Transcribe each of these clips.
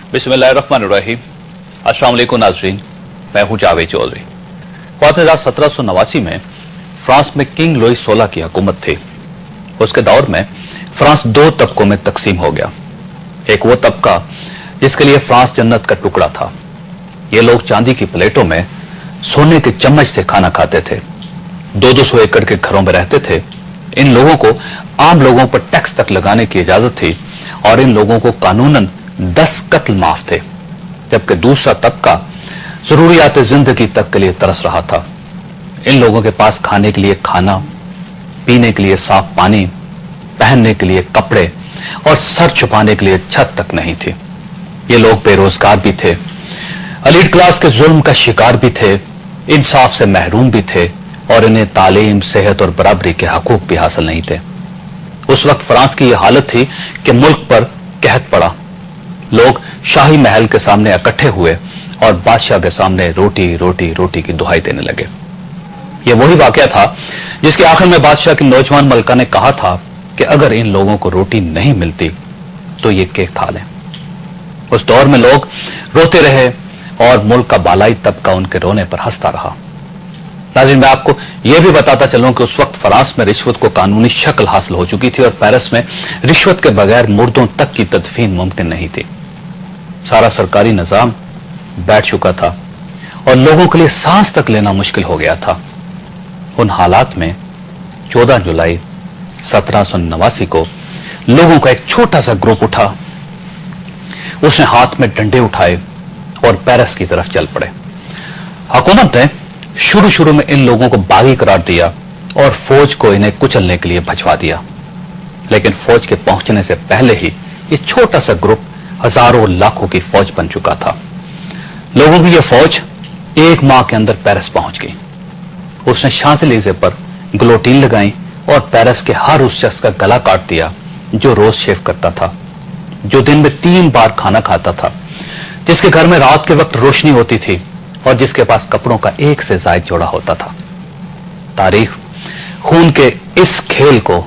बिस्मिल्लाहिर्रहमानिर्रहीम। अस्सलाम वालेकुम नाज़रीन, मैं हूं जावेद चौधरी। 1789 में फ्रांस में किंग लुई 16 की हुकूमत थी। उसके दौर में फ्रांस दो तबकों में तकसीम हो गया। एक वो तबका जिसके लिए फ्रांस जन्नत का टुकड़ा था। ये लोग चांदी की प्लेटों में सोने के चम्मच से खाना खाते थे, 200 एकड़ के घरों में रहते थे। इन लोगों को आम लोगों पर टैक्स तक लगाने की इजाजत थी और इन लोगों को कानूनन 10 कत्ल माफ थे। जबकि दूसरा तबका जरूरियात जिंदगी तक के लिए तरस रहा था। इन लोगों के पास खाने के लिए खाना, पीने के लिए साफ पानी, पहनने के लिए कपड़े और सर छुपाने के लिए छत तक नहीं थी। ये लोग बेरोजगार भी थे, एलीट क्लास के जुल्म का शिकार भी थे, इंसाफ से महरूम भी थे और इन्हें तालीम, सेहत और बराबरी के हकूक भी हासिल नहीं थे। उस वक्त फ्रांस की यह हालत थी कि मुल्क पर कहत पड़ा। लोग शाही महल के सामने इकट्ठे हुए और बादशाह के सामने रोटी रोटी रोटी की दुहाई देने लगे। यह वही वाकया था जिसके आखिर में बादशाह की नौजवान मलका ने कहा था कि अगर इन लोगों को रोटी नहीं मिलती तो ये केक खा लें। उस दौर में लोग रोते रहे और मुल्क का बालाई तबका उनके रोने पर हंसता रहा। नाज़रीन, मैं आपको यह भी बताता चलूं कि उस वक्त फ्रांस में रिश्वत को कानूनी शक्ल हासिल हो चुकी थी और पेरिस में रिश्वत के बगैर मुर्दों तक की तदफीन मुमकिन नहीं थी। सारा सरकारी निजाम बैठ चुका था और लोगों के लिए सांस तक लेना मुश्किल हो गया था। उन हालात में 14 जुलाई 1789 को लोगों का एक छोटा सा ग्रुप उठा। उसने हाथ में डंडे उठाए और पेरिस की तरफ चल पड़े। हुकूमत ने शुरू में इन लोगों को बागी करार दिया और फौज को इन्हें कुचलने के लिए भिजवा दिया। लेकिन फौज के पहुंचने से पहले ही ये छोटा सा ग्रुप हजारों लाखों की फौज बन चुका था। लोगों की यह फौज 1 माह के अंदर पेरिस पहुंच गई। उसने शांज़ेलीज़े पर गिलोटीन लगाई और पेरिस के हर उस शख्स का गला काट दिया जो रोज शेव करता था, जो दिन में 3 बार खाना खाता था, जिसके घर में रात के वक्त रोशनी होती थी और जिसके पास कपड़ों का एक से ज्यादा जोड़ा होता था। तारीख खून के इस खेल को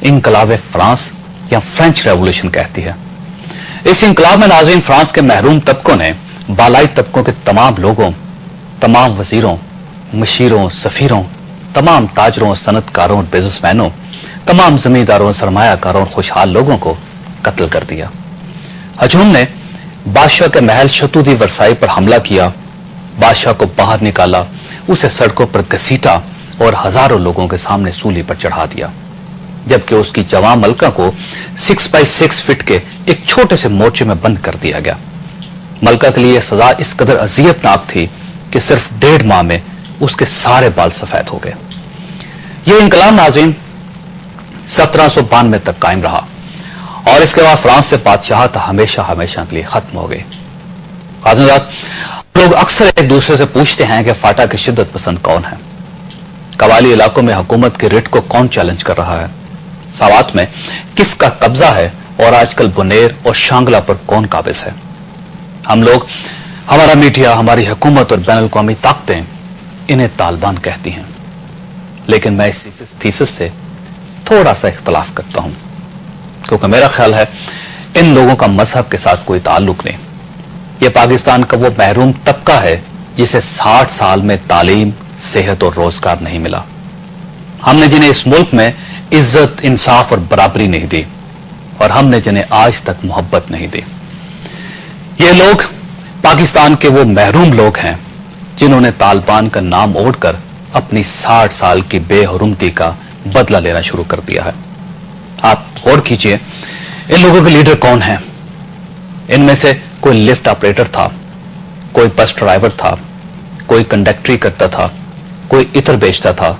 इनकलाब फ्रांस या फ्रेंच रेवोल्यूशन कहती है। इस इनकलाब में नाज़रीन फ्रांस के महरूम तबकों ने बालाई तबकों के तमाम लोगों, तमाम वजीरों, मशीरों, सफीरों, तमाम ताजरों, सनतकारों और बिजनेसमैनों, तमाम जमींदारों, सरमायाकारों और खुशहाल लोगों को कत्ल कर दिया। हजूम ने बादशाह के महल शतूदी वर्साई पर हमला किया, बादशाह को बाहर निकाला, उसे सड़कों पर घसीटा और हजारों लोगों के सामने सूली पर चढ़ा दिया। जबकि उसकी जवां मलका को 6 बाई 6 फीट के एक छोटे से मोर्चे में बंद कर दिया गया। मलका के लिए सजा इस कदर अजियतनाक थी कि सिर्फ 1.5 माह में उसके सारे बाल सफेद हो गए। यह इंकलाब नाज़रीन 1792 तक कायम रहा और इसके बाद फ्रांस से बादशाहत हमेशा हमेशा के लिए खत्म हो गई। लोग अक्सर एक दूसरे से पूछते हैं कि फाटा के शिद्दत पसंद कौन है, कबाली इलाकों में हुकूमत के रिट को कौन चैलेंज कर रहा है, सावात में किसका कब्जा है और आजकल बुनेर और शांगला पर कौन काबिज है। हम लोग, हमारा मीडिया, हमारी हुकूमत और बैनुल अक़वामी ताकतें इन्हें तालिबान कहती हैं। लेकिन मैं इस थीसिस से थोड़ा सा इख्तलाफ करता हूं, क्योंकि मेरा ख्याल है इन लोगों का मजहब के साथ कोई ताल्लुक नहीं। यह पाकिस्तान का वो महरूम तबका है जिसे 60 साल में तालीम, सेहत और रोजगार नहीं मिला। हमने जिन्हें इस मुल्क में इज्जत, इंसाफ और बराबरी नहीं दी और हमने जिन्हें आज तक मोहब्बत नहीं दी। ये लोग पाकिस्तान के वो महरूम लोग हैं जिन्होंने तालिबान का नाम ओढ़कर अपनी 60 साल की बेहुरमती का बदला लेना शुरू कर दिया है। आप गौर कीजिए, इन लोगों के लीडर कौन हैं? इनमें से कोई लिफ्ट ऑपरेटर था, कोई बस ड्राइवर था, कोई कंडक्टरी करता था, कोई इत्र बेचता था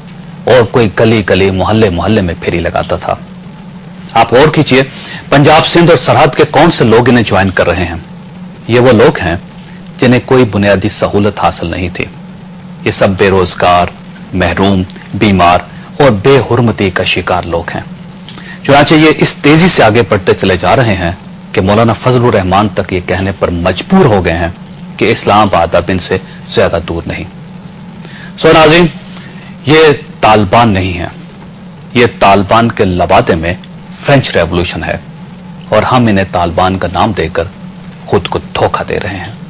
और कोई गली गली, मोहल्ले मोहल्ले में फेरी लगाता था। आप गौर कीजिए, पंजाब, सिंध और सरहद के कौन से लोग इन्हें ज्वाइन कर रहे हैं? ये वो लोग हैं जिन्हें कोई बुनियादी सहूलत हासिल नहीं थी। ये सब बेरोजगार, महरूम, बीमार और बेहुरमती का शिकार लोग हैं। चुनांचे ये इस तेजी से आगे बढ़ते चले जा रहे हैं कि मौलाना फजलुर रहमान तक ये कहने पर मजबूर हो गए हैं कि इस्लामाबाद अब इनसे ज्यादा दूर नहीं। सो नाज़रीन, ये तालिबान नहीं है, ये तालिबान के लबादे में फ्रेंच रेवोल्यूशन है और हम इन्हें तालिबान का नाम देकर खुद को धोखा दे रहे हैं।